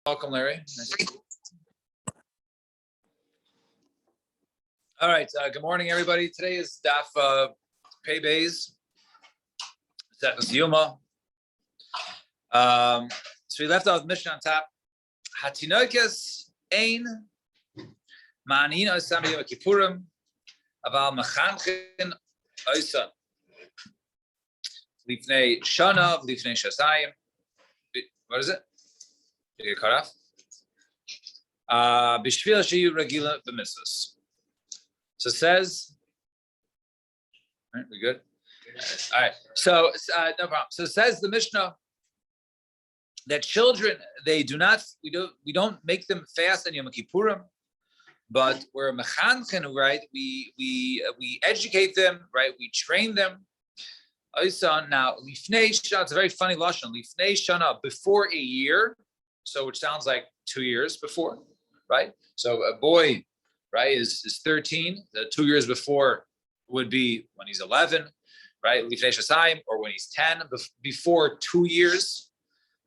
Welcome, Larry. Nice. All right. Good morning, everybody. Today is Daf Pei Beis, Daf Yomi. So we left off Mishnah on top. Hatinokes ein ma'anin osam b'yom kippurim aval mechanchin osa lifnei shana lifnei shasayim. What is it? Did you get cut off? B'shvil sheyu regila b'mitzvos. So it says, all right, we good? All right. So no problem. So it says the Mishnah that children, we don't make them fast on Yom Kippurim, but we're mechanchen, right? We educate them, right? We train them. Now, lifnei shana, it's a very funny lashon. Lifnei shana, before a year, so which sounds like 2 years before, right? So a boy, right, is 13. The 2 years before would be when he's 11, right? Lifnei shasayim, or when he's 10, before 2 years,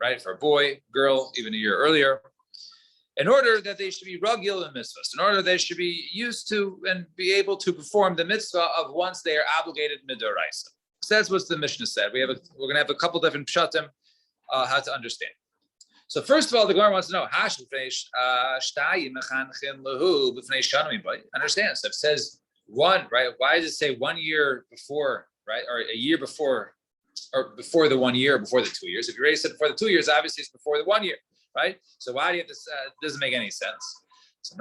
right? For a boy, girl, even a year earlier. In order that they should be ragil and mitzvahs, in order they should be used to and be able to perform the mitzvah of once they are obligated midoraisa. So that's what the Mishnah said. We're going to have a couple different pshatim how to understand. So first of all, the Gemara wants to know, understand. So it says one, right? Why does it say 1 year before, right? Or a year before, or before the 1 year, before the 2 years? If you already said before the 2 years, obviously it's before the 1 year, right? So why do you have this? Doesn't make any sense. So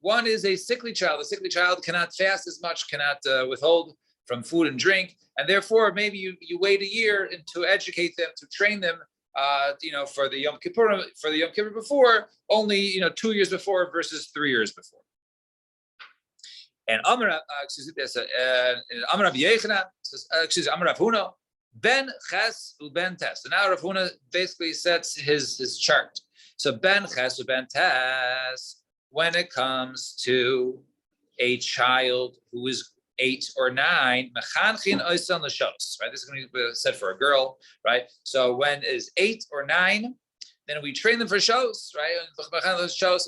one is a sickly child. A sickly child cannot fast as much, cannot withhold from food and drink, and therefore maybe you wait a year to educate them, to train them, for the Yom Kippur before, only 2 years before versus 3 years before. And Amar Rav Huna, Ben Ches uben Tes. So now Rav Huna basically sets his chart. So Ben Ches uben Tes, when it comes to a child who is 8 or 9, mechanchin oisan l'shos, right? This is going to be said for a girl, right? So when is 8 or 9, then we train them for shos, right? Shos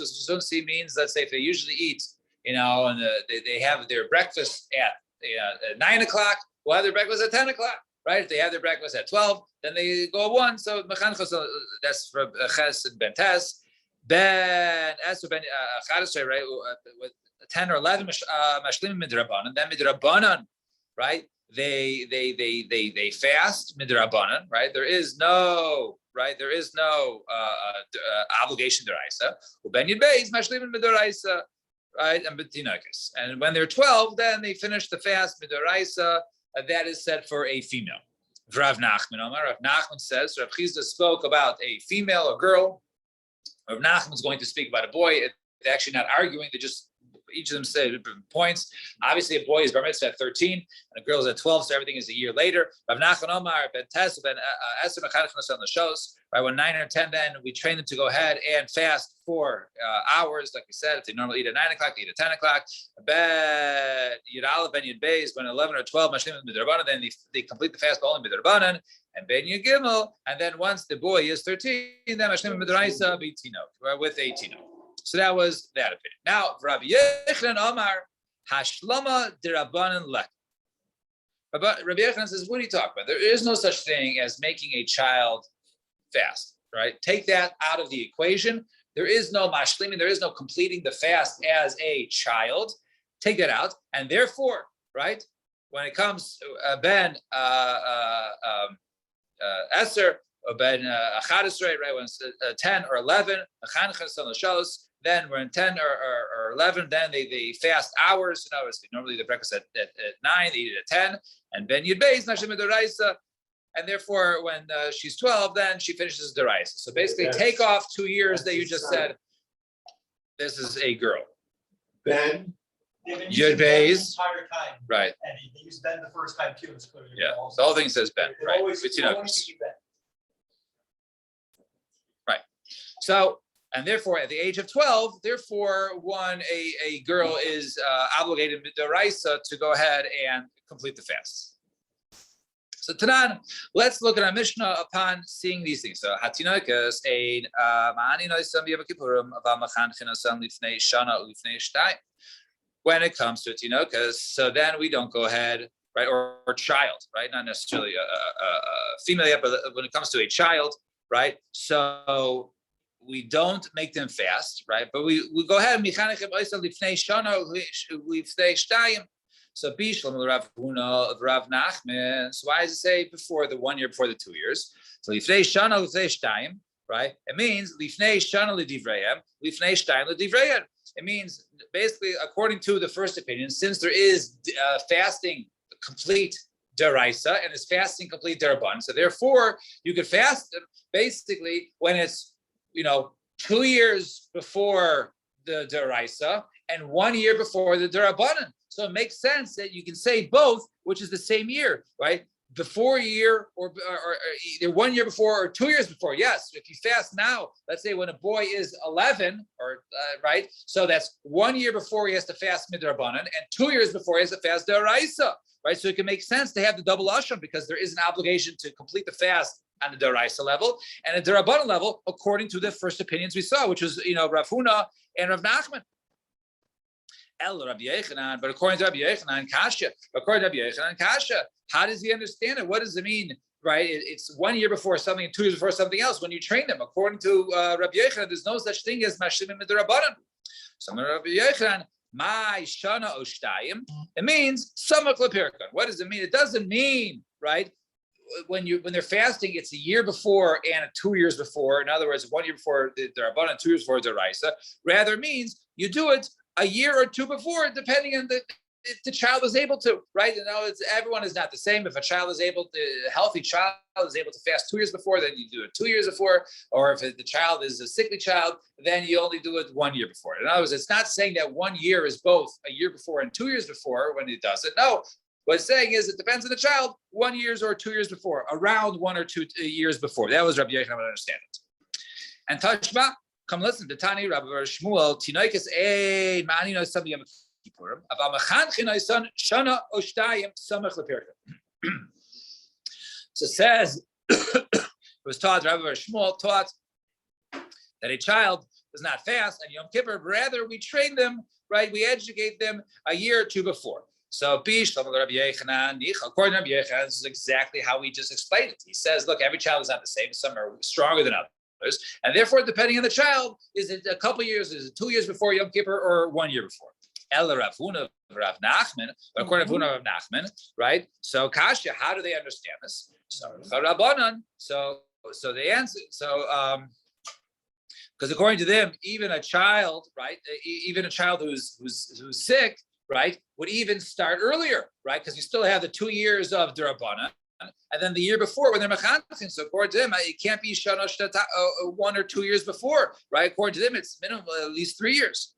means, let's say, if they usually eat, and they have their breakfast at 9 o'clock, we'll have their breakfast at 10 o'clock, right? If they have their breakfast at 12, then they go at 1. So mechanchin, that's for Ches and Ben Tes. Ben Esor Ben Chadasrei, right? With 10 or 11 mashlimim midrabanan, then midrabanan, right? They fast midrabanan, right? There is no obligation deraisa. Ben Yud Beis mashlimim midoraisa, right? And betinakis. And when they're 12, then they finish the fast midoraisa. That is set for a female. Rav Nachman says, Rav Chizda spoke about a female, a girl. Rav Nachman is going to speak about a boy. They're actually not arguing. They just, each of them said points. Obviously, a boy is bar mitzvah at 13, and a girl is at 12, so everything is a year later. Rav Nachman Omar, Ben Tes, Ben Esor, Mechadachnos on the shows. Right, when 9 or 10, then we train them to go ahead and fast for hours, like we said. If they normally eat at 9 o'clock, they eat at 10 o'clock. Ben Yud Ben Yud Beis, when 11 or 12, Mashlim Midrabanan, then they complete the fast only Midrabanan. And Ben Yud Gimel, and then once the boy is 13, then Mashlim Midraisa be Tino, with a Tino. So that was that opinion. Now, Rabbi Yochanan Omar, Hashlama Dirabanan Lek. Rabbi Yochanan says, what are you talking about? There is no such thing as making a child fast, right? Take that out of the equation. There is no mashlimin, there is no completing the fast as a child. Take that out. And therefore, right, when it comes to Ben Esor, or Ben Chadasrei, right, when it's 10 or 11, then we're in 10 or 11, then they fast hours. Normally the breakfast at 9, they eat it at 10, and Ben Yud Beis, Mashlim Midoraisa. And therefore, when she's 12, then she finishes deraisa. So basically, take off 2 years that you just said. This is a girl. Ben. Yud Beis. Right. And he used Ben the first time too. Yeah. The whole thing says Ben. Right. Right. So, and therefore, at the age of 12, a girl is obligated deraisa to go ahead and complete the fast. So Tanan, let's look at our Mishnah upon seeing these things. So Hatinoikas ein ma'ani noisam yom kippurim aval machan chinosam lifnei shana ulifnei shtayim. When it comes to Tinokas, so then we don't go ahead, right, or child, right, not necessarily a female yet, but when it comes to a child, right, so we don't make them fast, right, but we go ahead and mechanechem oisam lifnei shana ulifnei shtayim. So Bishlam Rav Huna of Rav Nachman. So why does it say before the 1 year, before the 2 years? So Lifnei Shana Lifnei Shtayim, right? It means Lifnei Shana L'Divrayim, Lifnei Shtayim L'Divrayim. It means basically, according to the first opinion, since there is fasting complete deraisa and is fasting complete derabban, so therefore you could fast basically when it's 2 years before the deraisa and 1 year before the derabbanan. So it makes sense that you can say both, which is the same year, right? Before year or either 1 year before or 2 years before. Yes, if you fast now, let's say when a boy is 11, or right, so that's 1 year before he has to fast midrabanan, and 2 years before he has to fast deraisa, right? So it can make sense to have the double ashram because there is an obligation to complete the fast on the deraisa level and a derabanan level, according to the first opinions we saw, which was Rav Huna and Rav Nachman. Rabbi Yechanan, but according to Rabbi Yechanan, kasha. According to Rabbi Yechanan, kasha. How does he understand it? What does it mean? Right? It's 1 year before something and 2 years before something else. When you train them, according to Rabbi Yechanan, there's no such thing as mashlimim midrabanan. So Rabbi Yechanan, my shana oshtayim. It means samak lepirkan. What does it mean? It doesn't mean right when they're fasting. It's a year before and 2 years before. In other words, 1 year before the derabbanan, 2 years before the deraisa. Rather means you do it a year or two before, depending on if the child is able to, right? Everyone is not the same. If a healthy child is able to fast 2 years before, then you do it 2 years before. Or if the child is a sickly child, then you only do it 1 year before. In other words, it's not saying that 1 year is both a year before and 2 years before when it does it. No, what it's saying is it depends on the child, 1 year or 2 years before, around 1 or 2 years before. That was Rabbi Yechanan, I would understand it. And Tashma, come listen to Tani Rabbi Shmuel. Tinoikas ein ma'ani noisam yom kippurim aval mechanchen noisan shana oshtayim samach lepirka. So it says it was taught. Rabbi Shmuel taught that a child does not fast on Yom Kippur, but rather we train them, right? We educate them a year or two before. So according to Rabbi Yechanan, this is exactly how we just explained it. He says, look, every child is not the same. Some are stronger than others. And therefore, depending on the child, is it a couple years, is it 2 years before Yom Kippur or 1 year before? Rav Huna, Rav Nachman, according to Rav Nachman, right? So Kasha, how do they understand this? So Rabbanan, so they answer. So because according to them, even a child, right? Even a child who's sick, right, would even start earlier, right? Because you still have the 2 years of D'Rabbanan. And then the year before, when they're mechanechim, so according to them, it can't be shana 1 or 2 years before, right? According to them, it's minimum at least 3 years.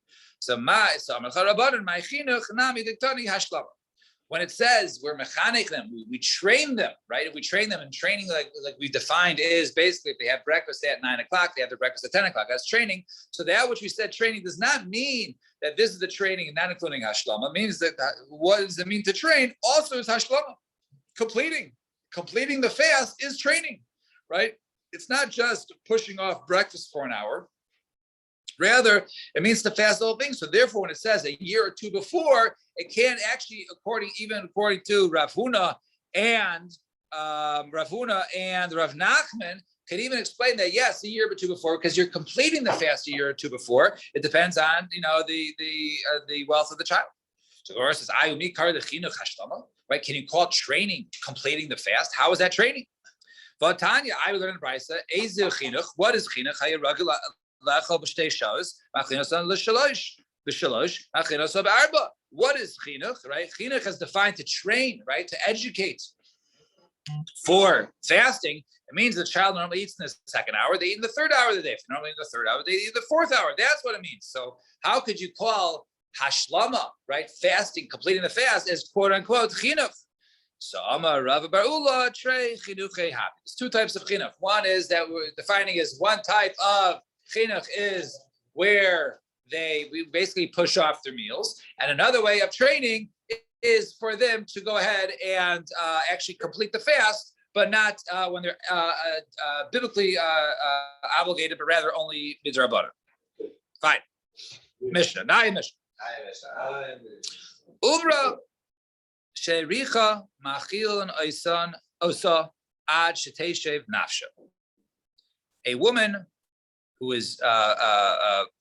When it says we're mechanech them, we train them, right? If we train them, and training like we defined is basically if they have breakfast at 9 o'clock, they have their breakfast at 10 o'clock. That's training. So that which we said training does not mean that this is the training, not including hashlama. It means that what does it mean to train also is hashlama. Completing the fast is training, right? It's not just pushing off breakfast for an hour. Rather, it means to fast the whole thing. So therefore, when it says a year or two before, it can actually, according to Rav Huna and Rav Nachman, can even explain that yes, a year or two before, because you're completing the fast a year or two before. It depends on the wealth of the child. So the Gemara says, right? Can you call training completing the fast? How is that training? Vatanya, I learned in Brisa, what is chinuch? What is chinuch, right? Chinuch is defined to train, right? To educate. For fasting, it means the child normally eats in the second hour, they eat in the third hour of the day. If normally in the third hour, they eat in the fourth hour. That's what it means. So how could you call hashlama, right? Fasting, completing the fast as quote unquote chinuch. So Amar Rav Barula Trey Chinuchei Happy. There's two types of chinuch. One is that we're defining is one type of chinuch is where we basically push off their meals, and another way of training is for them to go ahead and actually complete the fast, but not when they're biblically obligated, but rather only midrabanan. Fine. Mishnah. Naya Mishnah. Ubra shericha machilon oisan osa ad sheteshev nafsha. A woman who is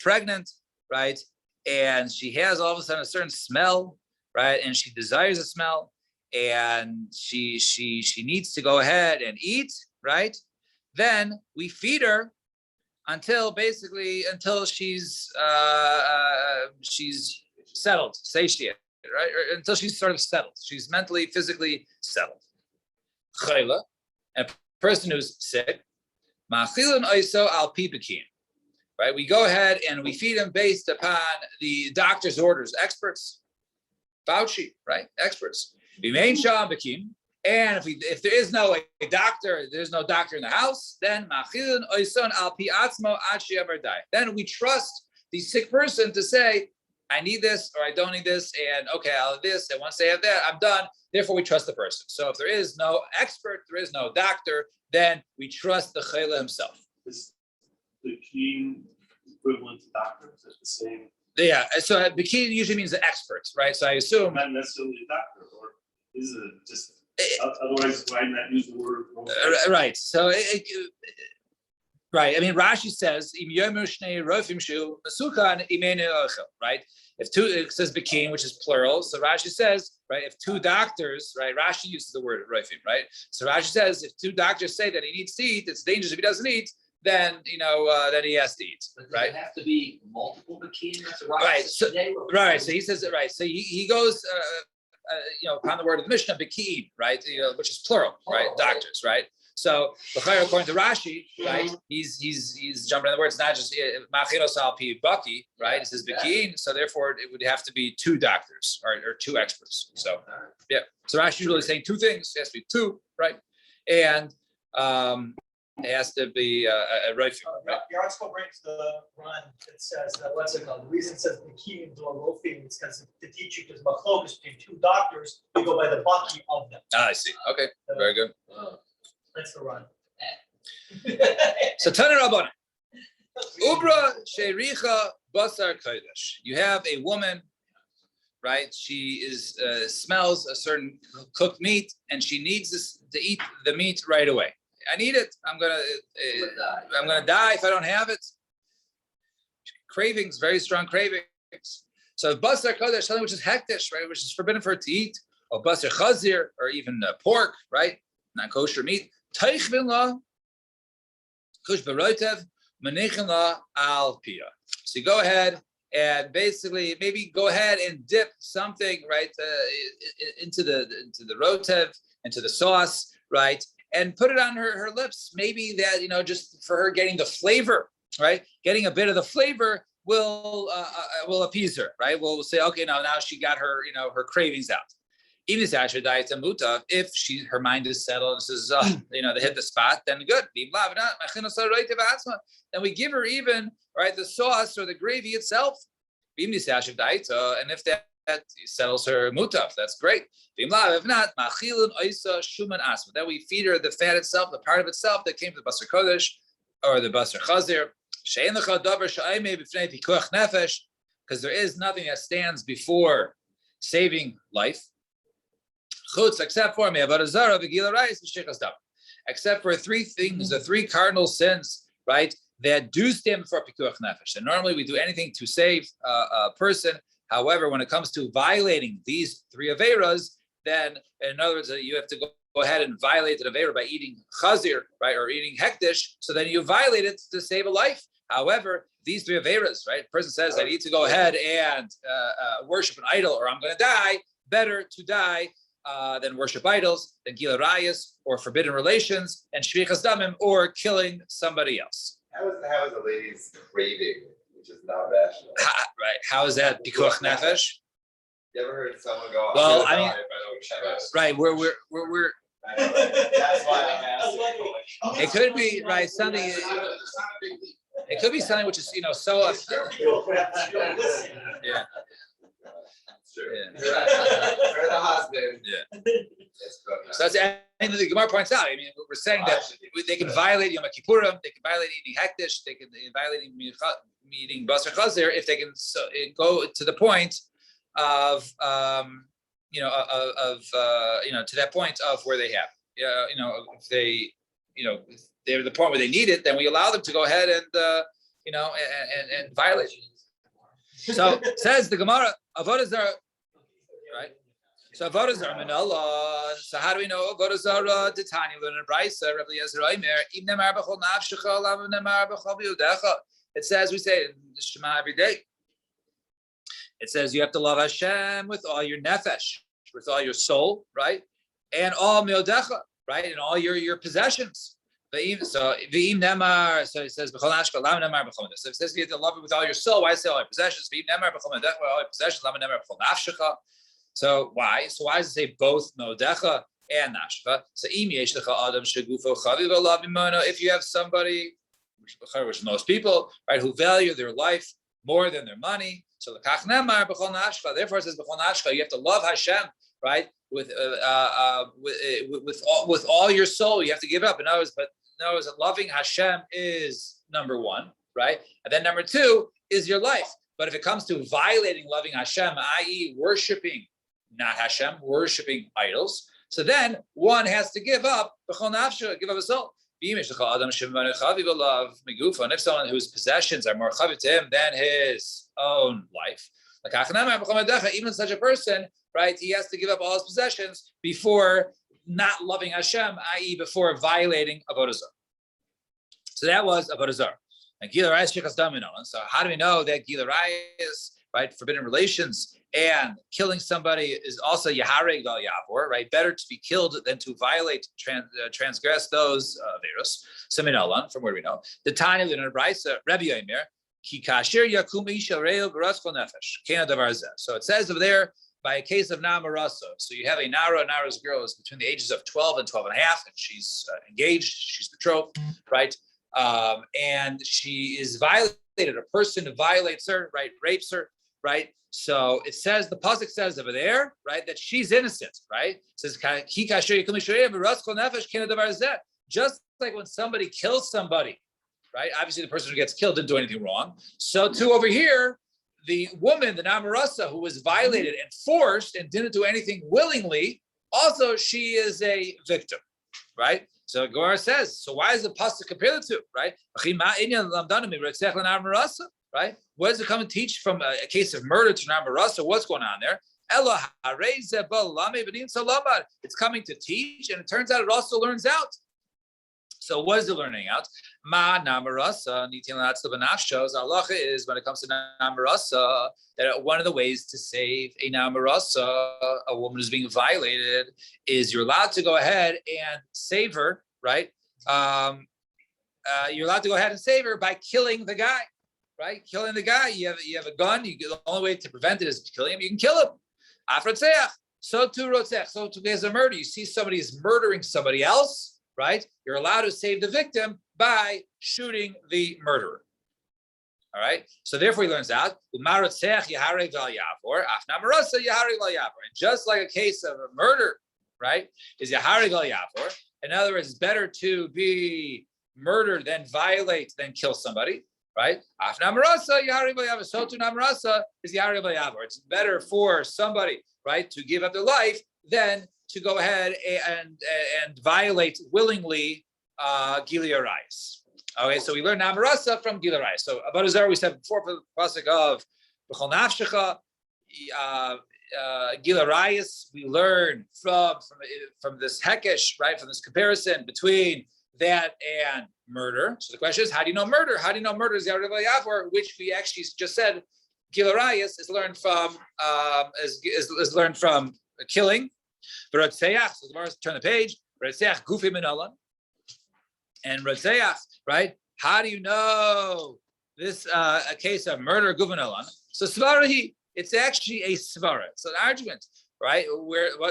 pregnant, right, and she has all of a sudden a certain smell, right, and she desires a smell, and she needs to go ahead and eat, right? Then we feed her until she's settled, satiated, right? Or until she's sort of settled. She's mentally, physically settled. Chayla, and a person who's sick, ma'achilin oiso al pi bekin. Right? We go ahead and we feed him based upon the doctor's orders, experts. Fauci, right? Experts. And if there is no doctor, there's no doctor in the house, then then we trust the sick person to say, I need this or I don't need this, and okay, I'll have this, and once they have that, I'm done. Therefore, we trust the person. So if there is no expert, there is no doctor, then we trust the chayla himself. Is the keen equivalent to doctor? Is it the same? Yeah, so Bikini usually means the experts, right? So I assume not necessarily a doctor, or is it just otherwise why not use the word? Right. So right. I mean, Rashi says right. If two, it says Bikini, which is plural. So Rashi says, right, if two doctors, right, Rashi uses the word rofim, right? So Rashi says if two doctors say that he needs to eat, it's dangerous if he doesn't eat, then then he has to eat, right? Does it have to be multiple bikinis? Right. So, right. So he says it right. So he goes, upon the word of the Mishnah, bikin, right? Which is plural, right? Doctors, right? So according to Rashi, right? He's jumping on the word. It's not just machinos al pi baki, right? It says bikin. So therefore, it would have to be two doctors or two experts. So yeah. So Rashi is really saying two things. It has to be two, right? And it has to be a rofim, right? Your article brings the run that says what's it called? The reason it says the key into a rofim is because to teach you because machlokas between two doctors, you go by the baki of them. I see. Okay, very good. That's the run. So Tana Rabbanan, Ubra Shericha Basar Kodesh. You have a woman, right? She smells a certain cooked meat, and she needs to eat the meat right away. I need it. I'm gonna die if I don't have it. Cravings, very strong cravings. So basar kodesh, something which is hektish, right, which is forbidden for her to eat, or basar chazir, or even pork, right, not kosher meat. Teichvin la, kush berotev, manichin la al pia. So you go ahead and basically maybe go ahead and dip something, right, into the rotev, into the sauce, right. And put it on her lips. Maybe that, just for her getting the flavor, right? Getting a bit of the flavor will appease her, right? We'll say, okay, now she got her, her cravings out. Even if her mind is settled and says, they hit the spot, then good. Then we give her even, right, the sauce or the gravy itself. And if that settles her mutaf, that's great. If not, then we feed her the fat itself, the part of itself that came from the basar kodesh or the basar chazir. Because there is nothing that stands before saving life, except for three things, the three cardinal sins, right, that do stand before pikuach nefesh. And normally we do anything to save a person. However, when it comes to violating these three averas, then in other words, you have to go ahead and violate the avera by eating chazir, right, or eating hektish. So then you violate it to save a life. However, these three averas, right, person says I need to go ahead and worship an idol, or I'm going to die. Better to die than worship idols, than gila rayas, or forbidden relations, and shvichas damim, or killing somebody else. How is a lady's craving, which is not rational? Right? How is that pikuach nefesh? You ever heard someone go? Well, I mean, right? We're. That's why I'm asking. It could be right something. It could be something which is so. Yeah. true. Yeah. For the husband. Yeah. It's good. So that's and the Gemara points out. I mean, we're saying that they can violate Yom Kippurim, they can violate eating hektish, they can violate eating basar chazer if they can go to the point of to that point of where they have if they if they're the point where they need it, then we allow them to go ahead and and violate. So says the Gemara, avodah zara, right? So avodah zara min Allah. So how do we know avodah zara? Titani learn in Brisa. Rabbi Yezer Omer, Im nemar b'chol nafshecha, lav nemar b'chol b'yodecha. It says we say in the Shema every day. It says you have to love Hashem with all your nefesh, with all your soul, right, and all miodecha, right, and all your possessions. So v'im nemar. So it says b'chol nafshecha, lav nemar b'chol. So it says you have to love it with all your soul. Why say all your possessions? V'im nemar b'chol miodecha, all your possessions. Lav nemar b'chol nafshecha. So why? So why does it say both modecha and nashcha? So if you have somebody, which most people, right, who value their life more than their money, so the kachnemar b'chol nashcha. Therefore, it says b'chol nashcha. You have to love Hashem, right, with all your soul. You have to give up. In other words, loving Hashem is number one, right, and then number two is your life. But if it comes to violating loving Hashem, i.e., worshiping not Hashem, worshiping idols, so then one has to give up b'chol nafsho, give up his soul. And if someone whose possessions are more chavit to him than his own life, even such a person, right, he has to give up all his possessions before not loving Hashem, i.e., before violating avodah zarah. So that was avodah zarah. And Gila Rayas Shekas Daminol. So how do we know that Gila Rayas, right, forbidden relations and killing somebody is also Yahareg Gal Yavor, right? Better to be killed than to violate, transgress those averos. So Minalan, from where we know. The Tanya in Brisa, Rabbi Yomer, Ki Kasher Yakum Isha Reil Baraskol Nefesh, Kena Davar Zeh. So it says over there, by a case of Namarasa. So you have a Nara's girl is between the ages of 12 and 12 and a half, and she's engaged, she's betrothed, right? And she is violated. A person who violates her, right, rapes her, right. So it says, the pasuk says over there, right, that she's innocent, right. It says just like when somebody kills somebody, right. Obviously, the person who gets killed didn't do anything wrong. So too over here, the woman, the Namarasa, who was violated and forced and didn't do anything willingly, also she is a victim, right. So Gemara says, so why is the pasuk compare the two, right? Right? What does it come and teach from a case of murder to Namarasa? What's going on there? It's coming to teach, and it turns out it also learns out. So what is it learning out? Ma Namarasa, halacha is when it comes to Namarasa, that one of the ways to save a Namarasa, a woman who's being violated, is you're allowed to go ahead and save her, right? You're allowed to go ahead and save her by killing the guy, right? Killing the guy. You have a gun. The only way to prevent it is killing him. You can kill him. Afrotzeach. So too rotzech. So too there's a murder. You see somebody is murdering somebody else, right? You're allowed to save the victim by shooting the murderer. All right. So therefore, he learns out. And just like a case of a murder, right, is yahareg al yafor. In other words, it's better to be murdered than violate than kill somebody, right? Af namarasa yahareg al yafor. So to namarasa is yahareg al yafor. It's better for somebody, right, to give up their life than to go ahead and violate willingly Gili Arayis. Okay, so we learn Namarasa from Gili Arayis. So about Azar we said before for the pasuk of B'chol Nafshecha, Gili Arayis, we learn from this hekesh, right, from this comparison between that and murder. So the question is, how do you know murder? How do you know murder is Yarev Yafor, which we actually just said Gili Arayis is learned from is learned from killing. But Ratzeach, so the turn the page. Ratzeach Gufi Minalan. And Ratzeach, right? How do you know this a case of murder Guvanalan? So Svarahi, it's actually a Svara. It's an argument, right?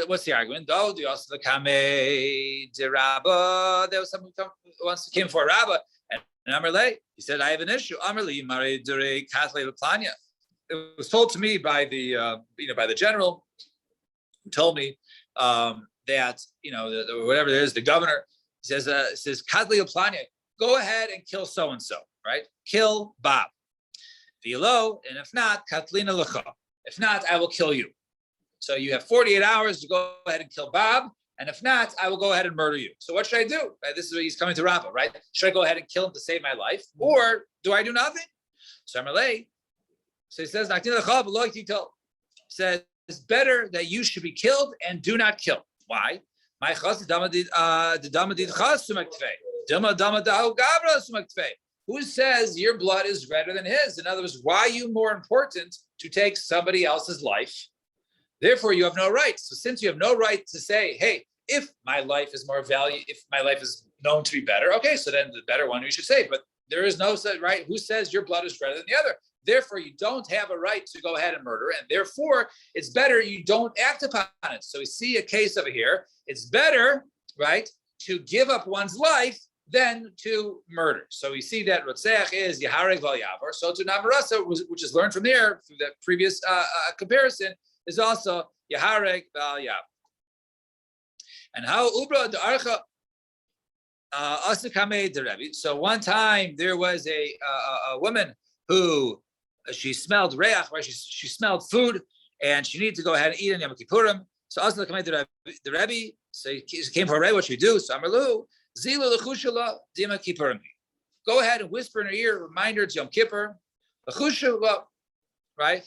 What's the argument? Oh, do you also the Kame de Rabba? There was someone who once came for a Rabba, and Amarle, he said, I have an issue. Amarle, Mare Dure Kathle Planya. it was told to me by the by the general who told me that whatever it is, the governor says Kadli Oplanya, go ahead and kill so and so, right? Kill Bob. Vilo, and if not, Katlina Lecha. If not, I will kill you. So you have 48 hours to go ahead and kill Bob, and if not, I will go ahead and murder you. So what should I do? This is what he's coming to Rabbah, right? Should I go ahead and kill him to save my life, or do I do nothing? So Amalei, so he says, says it's better that you should be killed and do not kill. Why? Who says your blood is redder than his? In other words, why are you more important to take somebody else's life? Therefore, you have no right. So since you have no right to say, hey, if my life is more value, if my life is known to be better, okay, so then the better one you should say. But there is no right. Who says your blood is redder than the other? Therefore, you don't have a right to go ahead and murder. And therefore, it's better you don't act upon it. So we see a case over here. It's better, right, to give up one's life than to murder. So we see that Rotzeach is Yahareg Val Yavor. So to Navarasa, which is learned from there through that previous comparison, is also Yahareg Val Yavor. And how Ubra the Archa Asakame the Rebbe. So one time there was a woman who she smelled reach, right? She smelled food, and she needed to go ahead and eat in Yom Kippurim. So Asakame the Rebbe. So he came for a Rebbe. What should we do? So Amarlu. Zila lechushala dima kippurim. Go ahead and whisper in her ear, reminder it's Yom Kippur. Lechushala, right?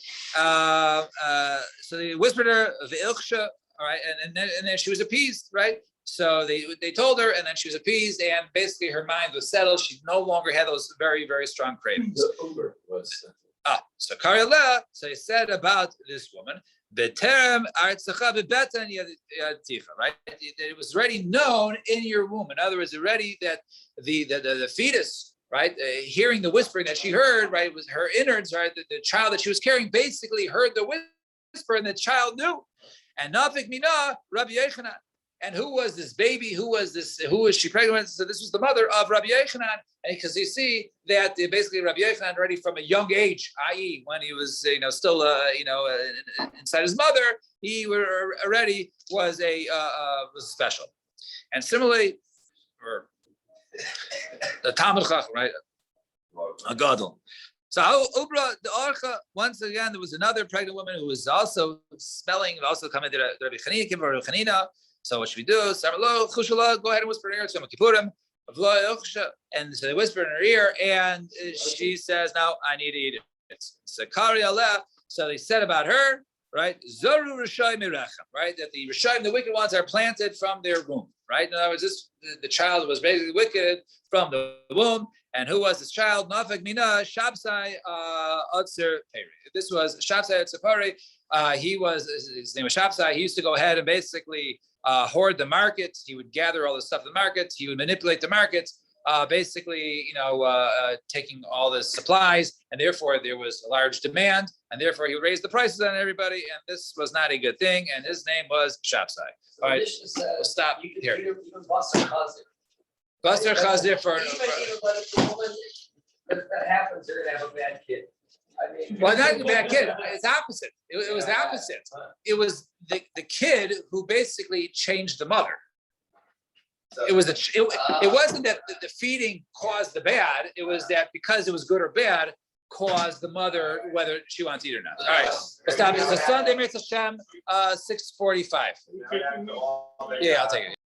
So they whispered her ve'ilchsha, all right, and then she was appeased, right? So they told her, and then she was appeased, and basically her mind was settled. She no longer had those very, very strong cravings. So Karela, so he said about this woman, Beterem artzacha bebetan yadticha, right? It was already known in your womb. In other words, already that the fetus, right, hearing the whispering that she heard, right, was her innards, right, the child that she was carrying basically heard the whisper, and the child knew. And nafik mina Rabbi Yechanan. And who was this baby? Who was she pregnant with? So this was the mother of Rabbi Yechanan. And because you see that basically Rabbi Yechanan already from a young age, i.e. when he was still inside his mother, he already was was special. And similarly, or the Talmud Chacham, right? A gadol. So Ubra the Archa, once again, there was another pregnant woman who was also smelling, also coming to Rabbi Chanina. So what should we do? Go ahead and whisper in her ear. And so they whisper in her ear, and she says, "No, I need to eat it." So they said about her, right? Zoru Rishayim Mirechem, right? That the Rishayim, the wicked ones, are planted from their womb, right? In other words, the child was basically wicked from the womb. And who was this child? Nafek Mina Shabsai Otzer Peri. This was Shabsai Otzer Peri. His name was Shabsai. He used to go ahead and basically hoard the markets. He would gather all the stuff in the markets. He would manipulate the markets, taking all the supplies, and therefore there was a large demand, and therefore he would raise the prices on everybody, and this was not a good thing, and his name was Shabsai. All right, we'll stop here. Basar Chazir for. If that happens, you're gonna have a bad kid. I mean, Well, not a bad kid. It's opposite. It was the opposite. It was the kid who basically changed the mother. It wasn't that the feeding caused the bad. It was that because it was good or bad caused the mother whether she wants to eat or not. All right, stop. It's a Sunday, Mitzvah Hashem, 6:45. Yeah, I'll take it.